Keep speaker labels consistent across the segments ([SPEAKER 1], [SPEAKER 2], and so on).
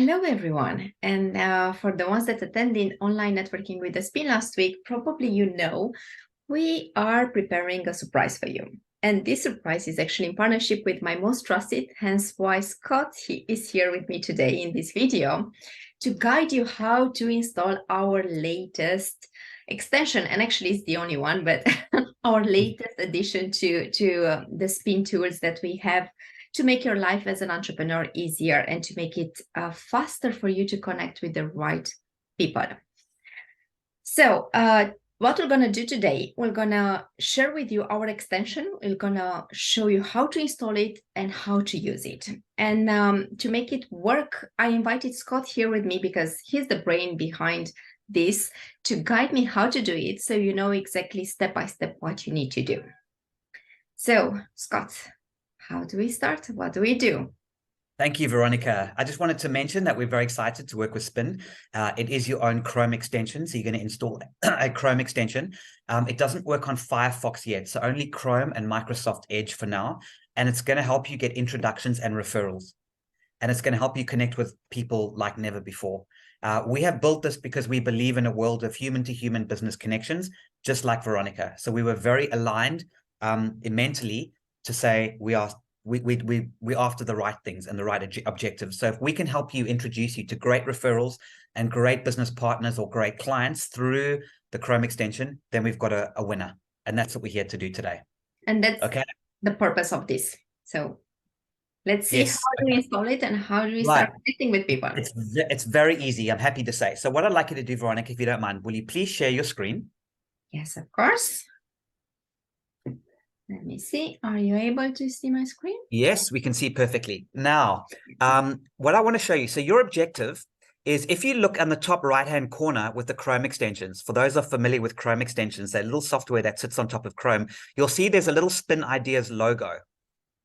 [SPEAKER 1] Hello, everyone. And for the ones that attended online networking with the spin last week, probably you know we are preparing a surprise for you. And this surprise is actually in partnership with my most trusted, hence why Scott is here with me today in this video to guide you how to install our latest extension. And actually, it's the only one, but our latest addition to the spin tools that we have to make your life as an entrepreneur easier and to make it faster for you to connect with the right people. So what we're going to do today, we're going to share with you our extension. We're going to show you how to install it and how to use it. And to make it work, I invited Scott here with me because he's the brain behind this to guide me how to do it so you know exactly step by step what you need to do. So, Scott, how do we start? What do we do?
[SPEAKER 2] Thank you, Veronica. I just wanted to mention that we're very excited to work with Spin. It is your own Chrome extension, so you're going to install a Chrome extension. It doesn't work on Firefox yet, so only Chrome and Microsoft Edge for now. And it's going to help you get introductions and referrals. And it's going to help you connect with people like never before. We have built this because we believe in a world of human-to-human business connections, just like Veronica. So we were very aligned mentally to say we're after the right things and the right objectives. So if we can help you introduce you to great referrals and great business partners or great clients through the Chrome extension, then we've got a winner. And that's what we're here to do today.
[SPEAKER 1] And that's the purpose of this. So let's see how do we install it and how do we start connecting with people.
[SPEAKER 2] It's very easy, I'm happy to say. So what I'd like you to do, Veronica, if you don't mind, will you please share your screen?
[SPEAKER 1] Yes, of course. Let me see. Are you able to see my screen?
[SPEAKER 2] Yes, we can see perfectly. Now, what I want to show you, so your objective is if you look on the top right-hand corner with the Chrome extensions, for those who are familiar with Chrome extensions, that little software that sits on top of Chrome, you'll see there's a little Spin Ideas logo.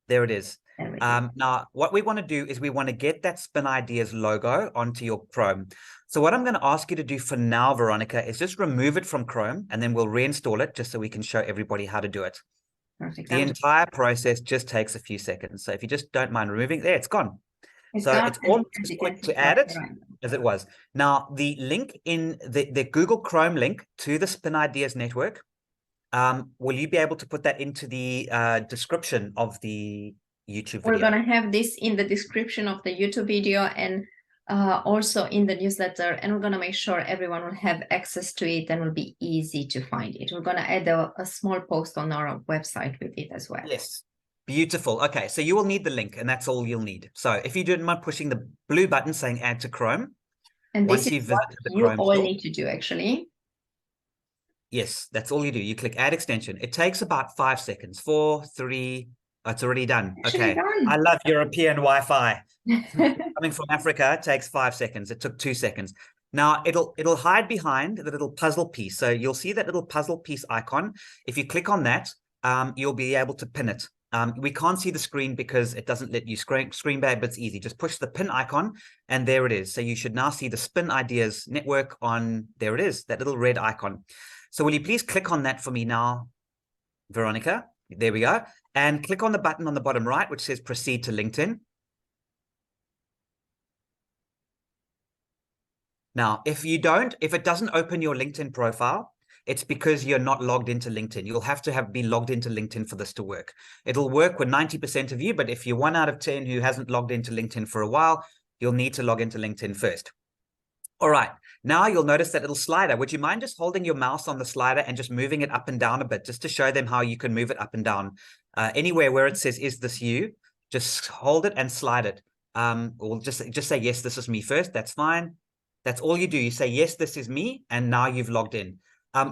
[SPEAKER 2] There it is. Now, what we want to do is we want to get that Spin Ideas logo onto your Chrome. So what I'm going to ask you to do for now, Veronica, is just remove it from Chrome, and then we'll reinstall it just so we can show everybody how to do it.
[SPEAKER 1] Perfect.
[SPEAKER 2] The entire process just takes a few seconds. So if you just don't mind removing, there, it's gone. It's almost as quick to add it as it was. Now, the link in the Google Chrome link to the Spin Ideas network, will you be able to put that into the description of the YouTube video?
[SPEAKER 1] We're going to have this in the description of the YouTube video and also in the newsletter, and we're going to make sure everyone will have access to it and will be easy to find it. We're going to add a small post on our website with it as well.
[SPEAKER 2] Yes. Beautiful. Okay, so you will need the link, and that's all you'll need. So if you don't mind pushing the blue button saying add to Chrome,
[SPEAKER 1] and this is what you all need to do, actually.
[SPEAKER 2] Yes, that's all you do. You click add extension. It takes about 5 seconds. 4, 3, it's already done. Okay. I love European Wi-Fi. Coming from Africa, it takes 5 seconds. It took 2 seconds. Now it'll hide behind the little puzzle piece. So you'll see that little puzzle piece icon. If you click on that, you'll be able to pin it. We can't see the screen because it doesn't let you screen back, but it's easy. Just push the pin icon and there it is. So you should now see the Spin Ideas network on, there it is, that little red icon. So will you please click on that for me now, Veronica? There we go. And click on the button on the bottom right, which says proceed to LinkedIn. Now, if it doesn't open your LinkedIn profile, it's because you're not logged into LinkedIn. You'll have to be logged into LinkedIn for this to work. It'll work with 90% of you, but if you're 1 out of 10 who hasn't logged into LinkedIn for a while, you'll need to log into LinkedIn first. All right, now you'll notice that little slider. Would you mind just holding your mouse on the slider and just moving it up and down a bit, just to show them how you can move it up and down? Anywhere where it says, is this you? Just hold it and slide it. Or just say, yes, this is me first. That's fine. That's all you do. You say, yes, this is me. And now you've logged in.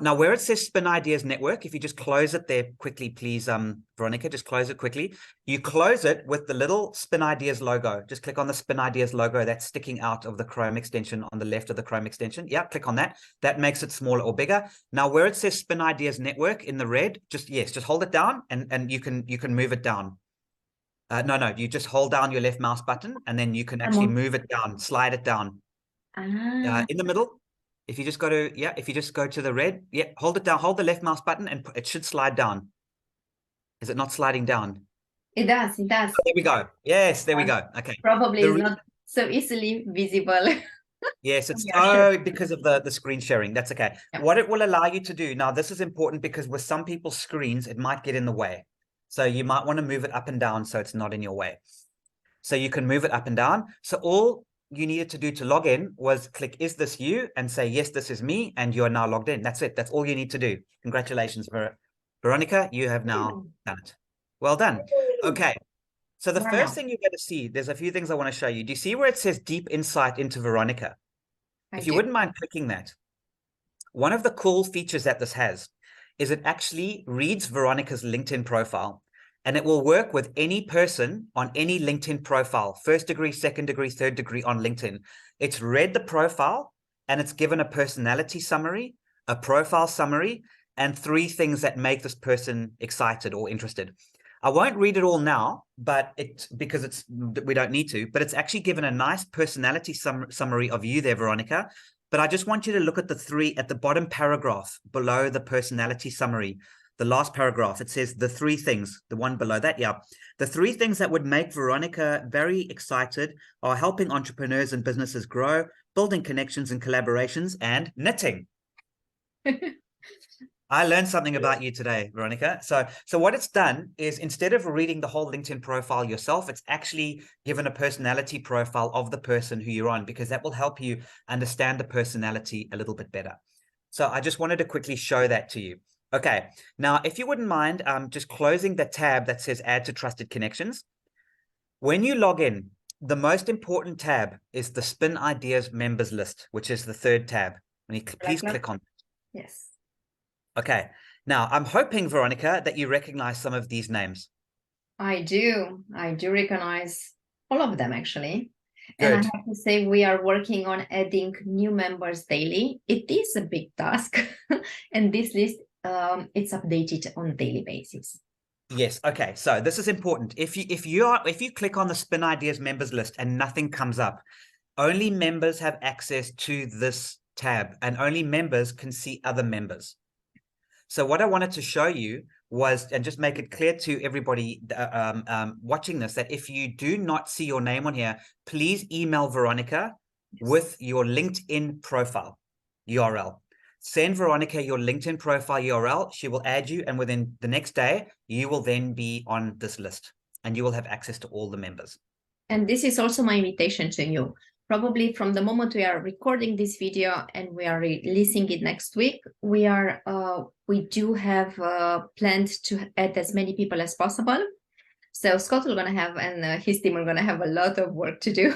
[SPEAKER 2] Now, where it says Spin Ideas Network, if you just close it there quickly, please, Veronica, just close it quickly. You close it with the little Spin Ideas logo. Just click on the Spin Ideas logo that's sticking out of the Chrome extension on the left of the Chrome extension. Yeah, click on that. That makes it smaller or bigger. Now, where it says Spin Ideas Network in the red, just hold it down and you can move it down. No, you just hold down your left mouse button and then you can actually move it down, slide it down. In the middle. If you just go to the red, hold it down, hold the left mouse button and it should slide down. Is it not sliding down?
[SPEAKER 1] It does.
[SPEAKER 2] There we go. Yes, there we go. Okay.
[SPEAKER 1] Probably not so easily visible.
[SPEAKER 2] Yes, it's
[SPEAKER 1] We are sure.
[SPEAKER 2] because of the screen sharing. That's okay.
[SPEAKER 1] Yeah.
[SPEAKER 2] What it will allow you to do now, this is important because with some people's screens, it might get in the way. So you might want to move it up and down so it's not in your way. So you can move it up and down. So all you needed to do to log in was click, is this you? And say, yes, this is me. And you are now logged in. That's it. That's all you need to do. Congratulations, Veronica. You have now done it. Well done. Okay. So the first
[SPEAKER 1] Wow.
[SPEAKER 2] thing you're going to see, there's a few things I want to show you. Do you see where it says deep insight into Veronica?
[SPEAKER 1] I
[SPEAKER 2] If you
[SPEAKER 1] do.
[SPEAKER 2] wouldn't mind clicking that. One of the cool features that this has is it actually reads Veronica's LinkedIn profile, and it will work with any person on any LinkedIn profile, first degree, second degree, third degree on LinkedIn. It's read the profile and it's given a personality summary, a profile summary, and 3 things that make this person excited or interested. I won't read it all now, but because we don't need to, but it's actually given a nice personality summary of you there, Veronica. But I just want you to look at the 3 at the bottom paragraph below the personality summary. The last paragraph, it says the 3 things, the one below that. Yeah. The 3 things that would make Veronica very excited are helping entrepreneurs and businesses grow, building connections and collaborations, and knitting. I learned something about you today, Veronica. So what it's done is instead of reading the whole LinkedIn profile yourself, it's actually given a personality profile of the person who you're on, because that will help you understand the personality a little bit better. So I just wanted to quickly show that to you. Okay, now if you wouldn't mind just closing the tab that says add to trusted connections. When you log in, the most important tab is the Spin Ideas members list, which is the 3rd tab. Please click on.
[SPEAKER 1] Yes.
[SPEAKER 2] Okay, now I'm hoping, Veronica, that you recognize some of these names.
[SPEAKER 1] I do. I do recognize all of them, actually. And I
[SPEAKER 2] Good.
[SPEAKER 1] have to say, we are working on adding new members daily. It is a big task. And this list, it's updated on a daily basis.
[SPEAKER 2] Yes. Okay. So this is important. If you click on the Spin Ideas members list and nothing comes up, only members have access to this tab, and only members can see other members. So what I wanted to show you was, and just make it clear to everybody watching this, that if you do not see your name on here, please email Veronica with your LinkedIn profile URL. Send Veronica your LinkedIn profile URL. She will add you, and within the next day, you will then be on this list, and you will have access to all the members.
[SPEAKER 1] And this is also my invitation to you. Probably from the moment we are recording this video and we are releasing it next week, we do have planned to add as many people as possible. So Scott will gonna have, and his team are gonna have a lot of work to do.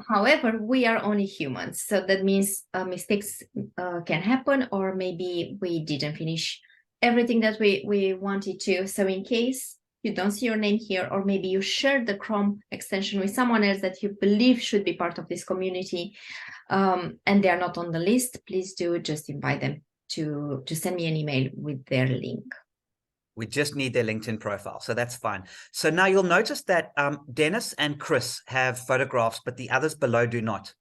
[SPEAKER 1] However, we are only humans, so that means mistakes can happen, or maybe we didn't finish everything that we wanted to. So in case you don't see your name here, or maybe you shared the Chrome extension with someone else that you believe should be part of this community, and they are not on the list, please do just invite them to send me an email with their link.
[SPEAKER 2] We just need their LinkedIn profile, so that's fine. So now you'll notice that Dennis and Chris have photographs, but the others below do not.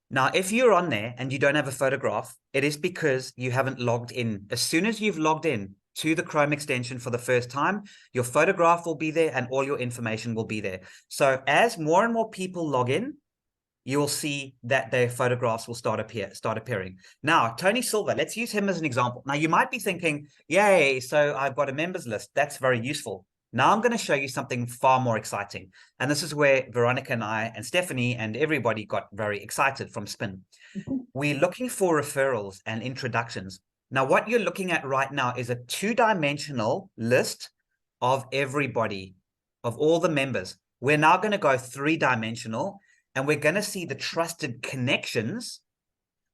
[SPEAKER 2] Now, if you're on there and you don't have a photograph, it is because you haven't logged in. As soon as you've logged in to the Chrome extension for the first time, your photograph will be there and all your information will be there. So as more and more people log in, you will see that their photographs will start appearing. Now, Tony Silva, let's use him as an example. Now, you might be thinking, yay, so I've got a members list. That's very useful. Now I'm going to show you something far more exciting. And this is where Veronica and I and Stephanie and everybody got very excited from Spin. We're looking for referrals and introductions. Now, what you're looking at right now is a 2-dimensional list of everybody, of all the members. We're now going to go 3-dimensional, and we're going to see the trusted connections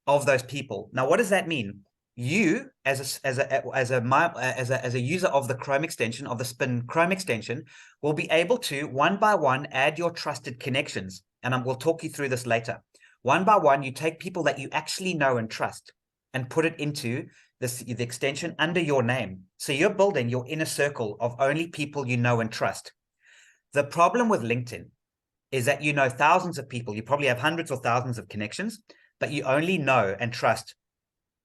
[SPEAKER 2] of those people. Now, what does that mean? You, as a user of the Chrome extension, of the Spin Chrome extension, will be able to, one by one, add your trusted connections. And we'll talk you through this later. One by one, you take people that you actually know and trust and put it into the extension under your name. So you're building your inner circle of only people you know and trust. The problem with LinkedIn is that you know thousands of people. You probably have hundreds or thousands of connections, but you only know and trust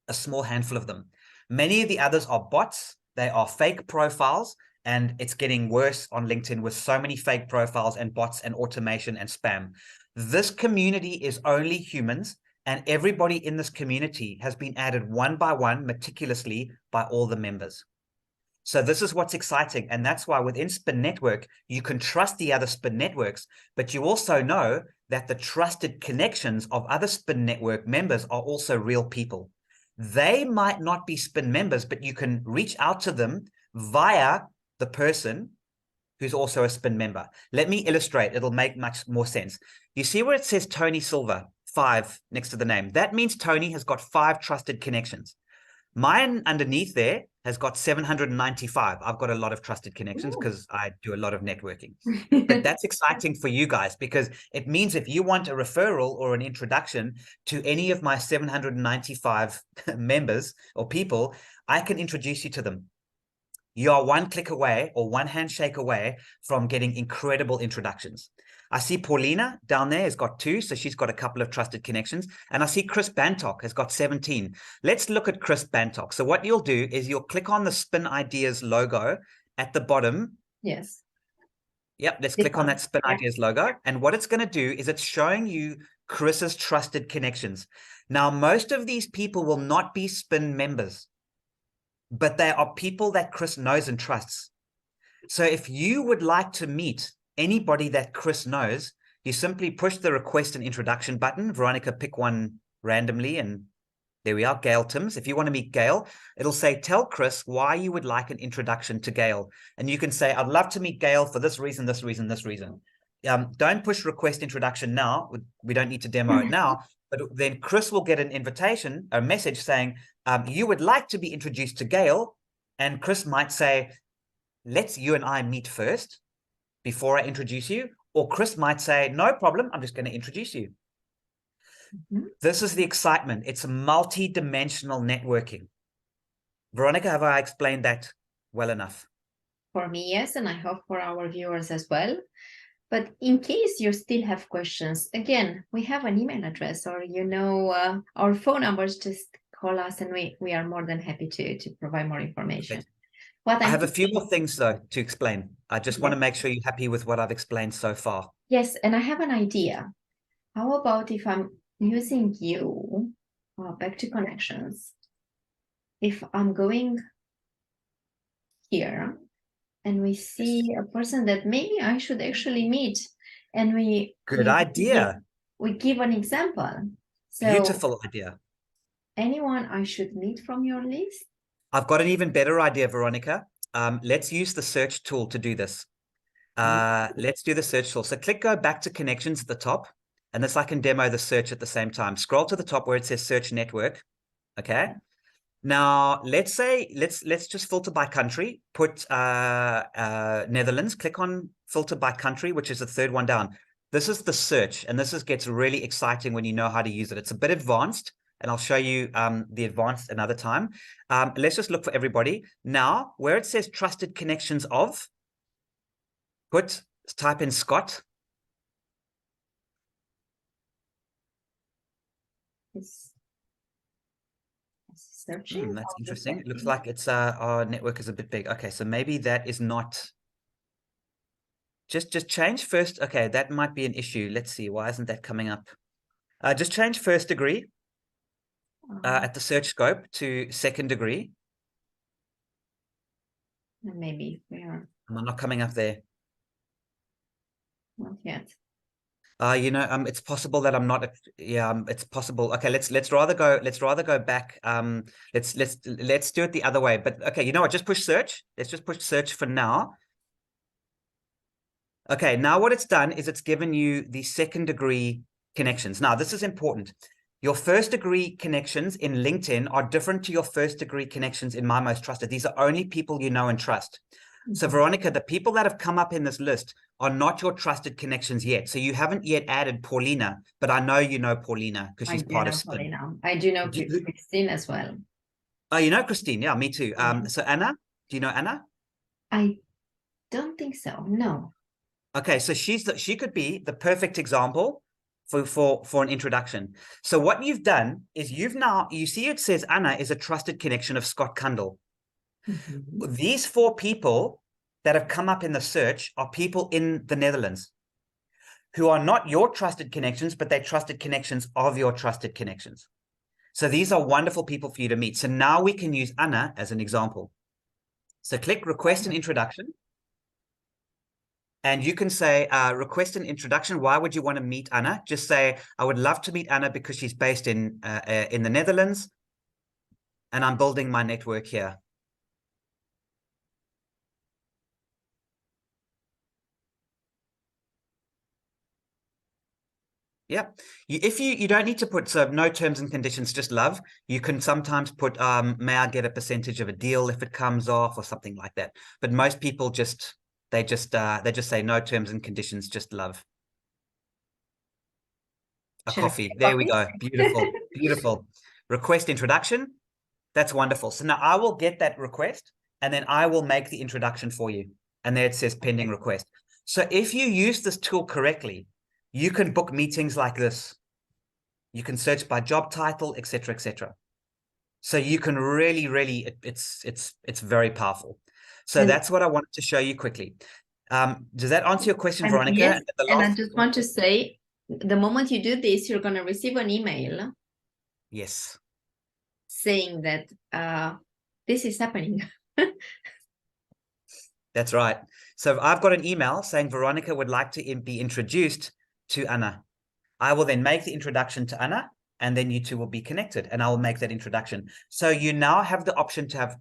[SPEAKER 2] a small handful of them. Many of the others are bots. They are fake profiles, and it's getting worse on LinkedIn with so many fake profiles and bots and automation and spam. This community is only humans, and everybody in this community has been added one by one meticulously by all the members. So this is what's exciting. And that's why within Spin Network, you can trust the other Spin networks, but you also know that the trusted connections of other Spin Network members are also real people. They might not be Spin members, but you can reach out to them via the person who's also a Spin member. Let me illustrate. It'll make much more sense. You see where it says Tony Silva, 5 next to the name. That means Tony has got 5 trusted connections. Mine underneath there has got 795. I've got a lot of trusted connections because I do a lot of networking. But that's exciting for you guys, because it means if you want a referral or an introduction to any of my 795 members or people, I can introduce you to them. You are one click away or one handshake away from getting incredible introductions. I see Paulina down there has got 2, so she's got a couple of trusted connections. And I see Chris Bantock has got 17. Let's look at Chris Bantock. So what you'll do is you'll click on the Spin Ideas logo at the bottom.
[SPEAKER 1] Yes.
[SPEAKER 2] Yep, let's click on that Spin Ideas logo. And what it's going to do is it's showing you Chris's trusted connections. Now, most of these people will not be Spin members, but they are people that Chris knows and trusts. So if you would like to meet anybody that Chris knows, you simply push the request and introduction button. Veronica, pick one randomly, and there we are, Gail Timms. If you want to meet Gail, it'll say, tell Chris why you would like an introduction to Gail. And you can say, I'd love to meet Gail for this reason, this reason, this reason. Don't push request introduction now. We don't need to demo it now. But then Chris will get an invitation, a message saying, you would like to be introduced to Gail. And Chris might say, let's you and I meet first before I introduce you. Or Chris might say, no problem, I'm just going to introduce you. Mm-hmm. This is the excitement. It's multi-dimensional networking. Veronica, have I explained that well enough?
[SPEAKER 1] For me, yes, and I hope for our viewers as well. But in case you still have questions, again, we have an email address, or our phone numbers. Just call us, and we are more than happy to provide more information.
[SPEAKER 2] Perfect. I have a few more things, though, to explain. I just want to make sure you're happy with what I've explained so far.
[SPEAKER 1] Yes, and I have an idea. How about if I'm using you, back to connections, if I'm going here and we see a person that maybe I should actually meet, and
[SPEAKER 2] Good idea.
[SPEAKER 1] We give an example. So,
[SPEAKER 2] beautiful idea.
[SPEAKER 1] Anyone I should meet from your list?
[SPEAKER 2] I've got an even better idea, Veronica. Let's use the search tool to do this. Let's do the search tool. So go back to connections at the top, and this I can demo the search at the same time. Scroll to the top where it says search network. Okay. Now let's just filter by country. Put Netherlands. Click on filter by country, which is the 3rd one down. This is the search, and this gets really exciting when you know how to use it. It's a bit advanced, and I'll show you the advanced another time. Let's just look for everybody. Now, where it says trusted connections of, type in Scott.
[SPEAKER 1] Searching.
[SPEAKER 2] That's interesting. It looks like it's our network is a bit big. Okay, so maybe that is not. Just change first. Okay, that might be an issue. Let's see. Why isn't that coming up? Just change first degree at the search scope to 2nd degree.
[SPEAKER 1] Maybe we are.
[SPEAKER 2] I'm not coming up there.
[SPEAKER 1] Not yet.
[SPEAKER 2] It's possible that I'm not. Yeah, it's possible. Okay, let's rather go back. Let's do it the other way. But okay, you know what? Just push search. Let's just push search for now. Okay, now what it's done is it's given you the 2nd degree connections. Now this is important. Your 1st degree connections in LinkedIn are different to your 1st degree connections in My Most Trusted. These are only people you know and trust. So Veronica, the people that have come up in this list are not your trusted connections yet. So you haven't yet added Paulina, but I know you know Paulina because she's part of Spin.
[SPEAKER 1] Paulina. I do know Christine as well.
[SPEAKER 2] Oh, you know Christine? Yeah, me too. So Anna, do you know Anna?
[SPEAKER 1] I don't think so. No.
[SPEAKER 2] Okay, so she could be the perfect example for an introduction. So what you've done is you see it says Anna is a trusted connection of Scott Kundal. Mm-hmm. These 4 people that have come up in the search are people in the Netherlands. who are not your trusted connections, but they're trusted connections of your trusted connections. So these are wonderful people for you to meet. So now we can use Anna as an example. So click request an introduction. And you can say, request an introduction. Why would you want to meet Anna? Just say, I would love to meet Anna because she's based in the Netherlands. And I'm building my network here. Yeah. If you don't need to put, so no terms and conditions, just love. You can sometimes put, may I get a percentage of a deal if it comes off or something like that. But most people they just say no terms and conditions, just love. A coffee. There we go. Beautiful. Beautiful. Request introduction. That's wonderful. So now I will get that request and then I will make the introduction for you. And there it says pending request. So if you use this tool correctly, you can book meetings like this. You can search by job title, etc., etc. So you can really, it's very powerful. So that's what I wanted to show you quickly. Does that answer your question, Veronica?
[SPEAKER 1] Yes, and I just want to say, the moment you do this, you're going to receive an email.
[SPEAKER 2] Yes.
[SPEAKER 1] Saying that this is happening.
[SPEAKER 2] That's right. So I've got an email saying Veronica would like to be introduced to Anna. I will then make the introduction to Anna, and then you two will be connected, and I will make that introduction. So you now have the option to have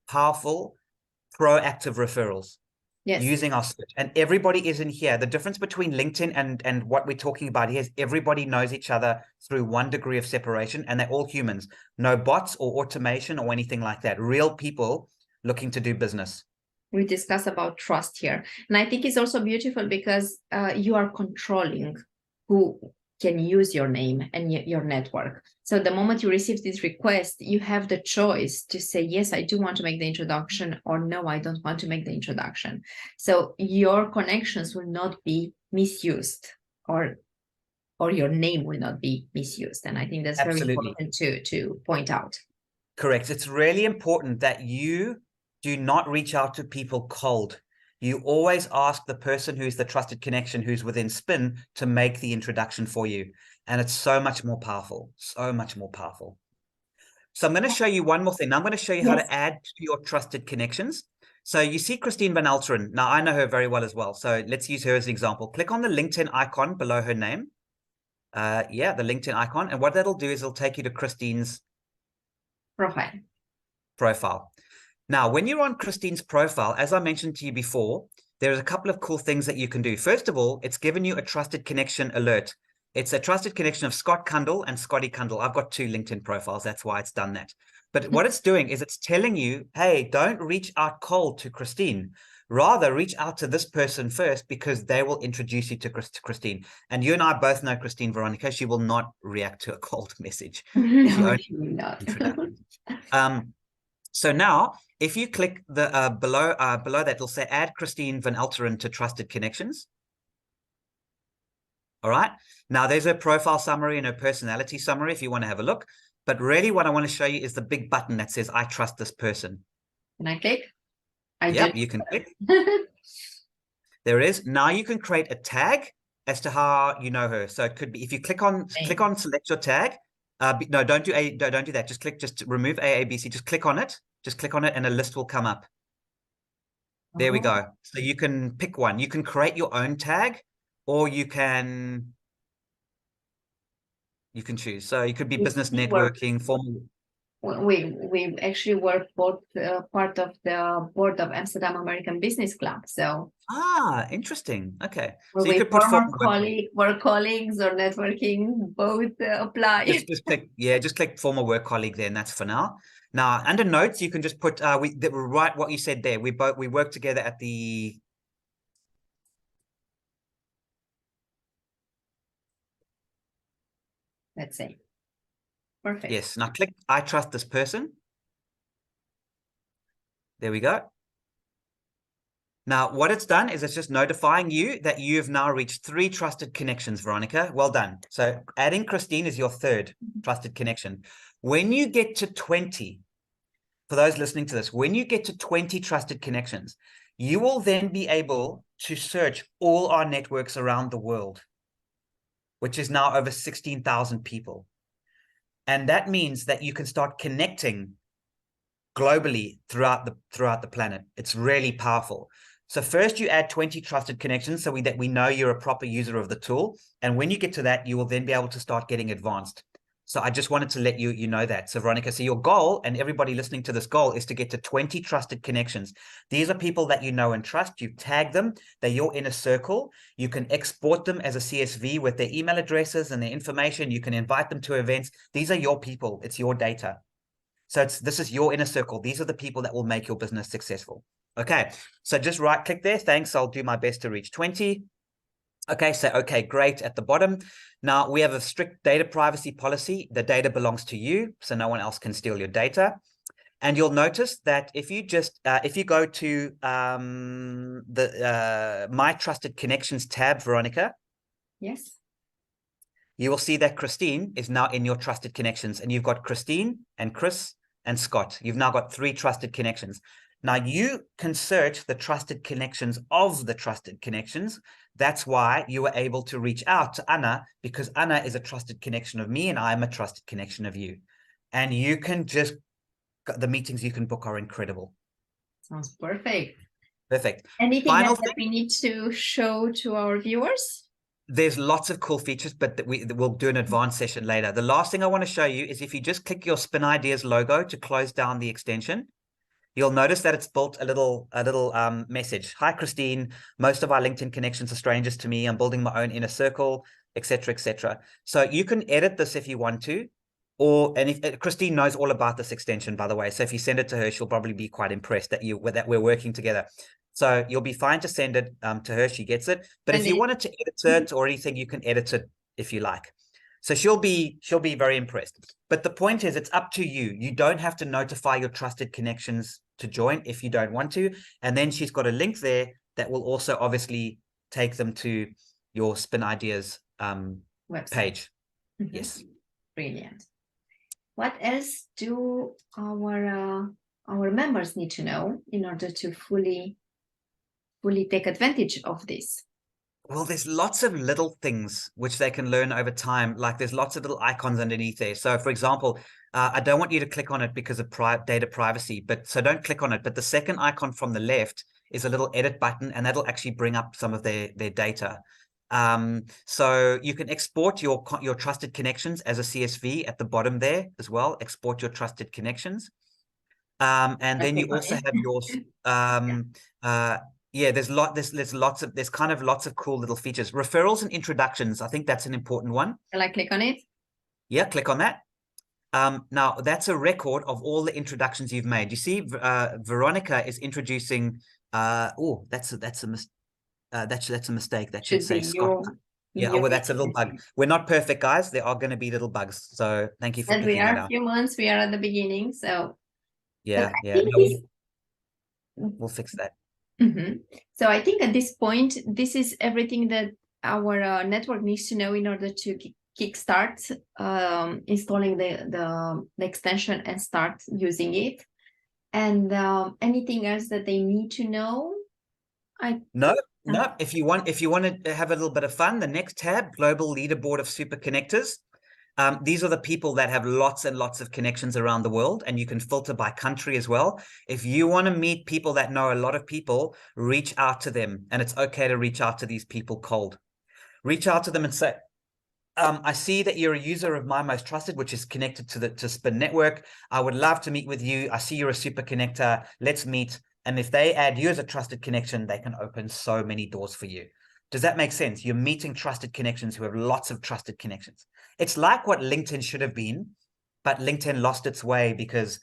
[SPEAKER 2] powerful, proactive referrals. Yes. Using our search, and everybody is in here. The difference between LinkedIn and what we're talking about here is everybody knows each other through one degree of separation, and they're all humans. No bots or automation or anything like that. Real people looking to do business. We
[SPEAKER 1] discuss about trust here, and I think it's also beautiful because you are controlling who can use your name and your network. So the moment you receive this request, you have the choice to say, yes, I do want to make the introduction, or no, I don't want to make the introduction. So your connections will not be misused, or your name will not be misused. And I think that's very important to point out.
[SPEAKER 2] Correct. It's really important that you do not reach out to people cold. You always ask the person who's the trusted connection, who's within Spin, to make the introduction for you. And it's so much more powerful, so much more powerful. So I'm going to show you one more thing. Now I'm going to show you how to add to your trusted connections. So you see Christine Van Alteren. Now I know her very well as well. So let's use her as an example. Click on the LinkedIn icon below her name. Yeah, the LinkedIn icon. And what that'll do is it'll take you to Christine's profile. Now, when you're on Christine's profile, as I mentioned to you before, there's a couple of cool things that you can do. First of all, it's given you a trusted connection alert. It's a trusted connection of Scott Kundal and Scotty Kundal. I've got two LinkedIn profiles. That's why it's done that. But what it's doing is it's telling you, hey, don't reach out cold to Christine. Rather, reach out to this person first because they will introduce you to Christine. And you and I both know Christine, Veronica. She will not react to a cold message.
[SPEAKER 1] No, she will not.
[SPEAKER 2] So now, if you click the below that, it'll say add Christine Van Alteren to trusted connections. All right. Now there's her profile summary and her personality summary if you want to have a look. But really what I want to show you is the big button that says I trust this person.
[SPEAKER 1] Can I click?
[SPEAKER 2] Yep, you can click. There it is. Now you can create a tag as to how you know her. So it could be if you click on select your tag. No, don't do that. Just remove AABC. Just click on it. Just click on it and a list will come up. There we go. So you can pick one. You can create your own tag, or you can choose. So you could be business networking, formal.
[SPEAKER 1] We actually work both part of the board of Amsterdam American Business Club. So
[SPEAKER 2] interesting. Okay,
[SPEAKER 1] so you could put work colleagues or networking, both apply.
[SPEAKER 2] Just click, just click former work colleague there, and that's for now. Now under notes, you can just put write what you said there. We work together at the.
[SPEAKER 1] Let's say. Perfect.
[SPEAKER 2] Yes. Now click I trust this person. There we go. Now, what it's done is it's just notifying you that you've now reached 3 trusted connections, Veronica. Well done. So adding Christine is your 3rd trusted connection. When you get to 20, for those listening to this, when you get to 20 trusted connections, you will then be able to search all our networks around the world. which is now over 16,000 people. And that means that you can start connecting globally throughout the planet. It's really powerful. So first you add 20 trusted connections so that we know you're a proper user of the tool. And when you get to that, you will then be able to start getting advanced. So I just wanted to let you know that. So Veronica, so your goal, and everybody listening to this goal, is to get to 20 trusted connections. These are people that you know and trust. You tag them. They're your inner circle. You can export them as a CSV with their email addresses and their information. You can invite them to events. These are your people. It's your data. So this is your inner circle. These are the people that will make your business successful. Okay, so just right click there. Thanks. I'll do my best to reach 20. Okay, so okay, great at the bottom. Now we have a strict data privacy policy. The data belongs to you, so no one else can steal your data. And you'll notice that if you go to the My Trusted Connections tab, Veronica.
[SPEAKER 1] Yes.
[SPEAKER 2] You will see that Christine is now in your trusted connections, and you've got Christine and Chris and Scott. You've now got 3 trusted connections. Now you can search the trusted connections of the trusted connections. That's why you were able to reach out to Anna, because Anna is a trusted connection of me and I'm a trusted connection of you. And you can just, the meetings you can book are incredible.
[SPEAKER 1] Sounds perfect.
[SPEAKER 2] Perfect.
[SPEAKER 1] Anything else that we need to show to our viewers?
[SPEAKER 2] There's lots of cool features, but we'll do an advanced session later. The last thing I want to show you is if you just click your Spin Ideas logo to close down the extension, you'll notice that it's built a little message. Hi, Christine. Most of our LinkedIn connections are strangers to me. I'm building my own inner circle, etc., etc. So you can edit this if you want to, if Christine knows all about this extension, by the way. So if you send it to her, she'll probably be quite impressed that we're working together. So you'll be fine to send it to her. She gets it. But if you wanted to edit it or anything, you can edit it if you like. So she'll be very impressed. But the point is, it's up to you. You don't have to notify your trusted connections to join if you don't want to. And then she's got a link there that will also obviously take them to your Spin Ideas website page. Mm-hmm. Yes.
[SPEAKER 1] Brilliant. What else do our members need to know in order to fully take advantage of this?
[SPEAKER 2] Well, there's lots of little things which they can learn over time. Like there's lots of little icons underneath there. So for example, I don't want you to click on it because of data privacy, so don't click on it. But the second icon from the left is a little edit button, and that'll actually bring up some of their data. So you can export your trusted connections as a CSV at the bottom there as well. Export your trusted connections. And then you also have your there's kind of lots of cool little features. Referrals and introductions. I think that's an important one.
[SPEAKER 1] Shall I click on it?
[SPEAKER 2] Yeah, click on that. Now that's a record of all the introductions you've made. You see, Veronica is introducing. That's a mistake. That should say Scott. Yeah, well, that's a little bug. We're not perfect, guys. There are going to be little bugs. So thank you for picking that out.
[SPEAKER 1] We are a few months. We are at the beginning, so
[SPEAKER 2] yeah. We'll fix that.
[SPEAKER 1] Mm-hmm. So I think at this point, this is everything that our network needs to know in order to kickstart installing the extension and start using it. And anything else that they need to know?
[SPEAKER 2] No. If you want to have a little bit of fun, the next tab, Global Leaderboard of Super Connectors. These are the people that have lots and lots of connections around the world, and you can filter by country as well. If you want to meet people that know a lot of people, reach out to them, and it's okay to reach out to these people cold. Reach out to them and say, I see that you're a user of My Most Trusted, which is connected to Spin Network. I would love to meet with you. I see you're a super connector. Let's meet. And if they add you as a trusted connection, they can open so many doors for you. Does that make sense? You're meeting trusted connections who have lots of trusted connections. It's like what LinkedIn should have been, but LinkedIn lost its way because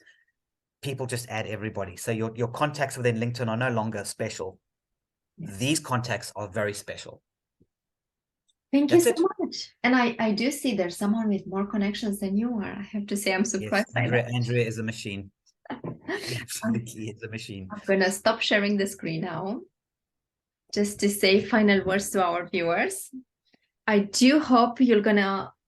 [SPEAKER 2] people just add everybody. So your contacts within LinkedIn are no longer special. Yes. These contacts are very special.
[SPEAKER 1] Thank you so much. And I do see there's someone with more connections than you are. I have to say I'm surprised by that.
[SPEAKER 2] Andrea is a machine. Absolutely is a machine.
[SPEAKER 1] I'm going to stop sharing the screen now. Just to say final words to our viewers. I do hope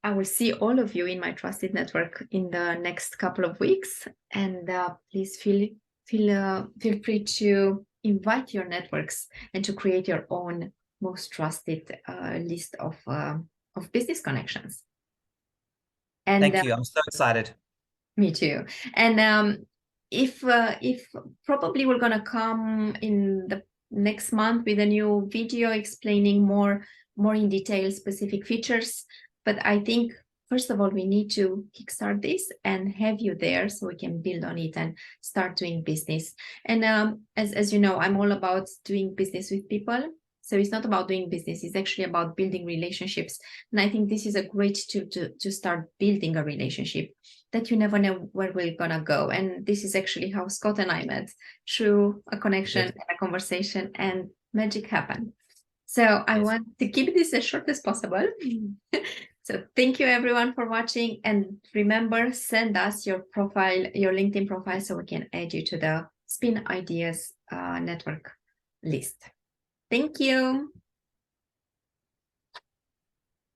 [SPEAKER 1] I will see all of you in my trusted network in the next couple of weeks. And please feel free to invite your networks and to create your own most trusted list of of business connections. And
[SPEAKER 2] Thank you. I'm so excited.
[SPEAKER 1] me too. And if probably we're gonna come in the next month with a new video explaining more in detail specific features. But I think first of all we need to kickstart this and have you there so we can build on it and start doing business. And as you know, I'm all about doing business with people. So it's not about doing business, it's actually about building relationships. And I think this is a great tool to start building a relationship that you never know where we're gonna go. And this is actually how Scott and I met, through a connection
[SPEAKER 2] Yes.
[SPEAKER 1] and a conversation, and magic happened. So I
[SPEAKER 2] Yes.
[SPEAKER 1] want to keep this as short as possible. So thank you everyone for watching, and remember, send us your profile, your LinkedIn profile, so we can add you to the Spin Ideas network list. Thank you.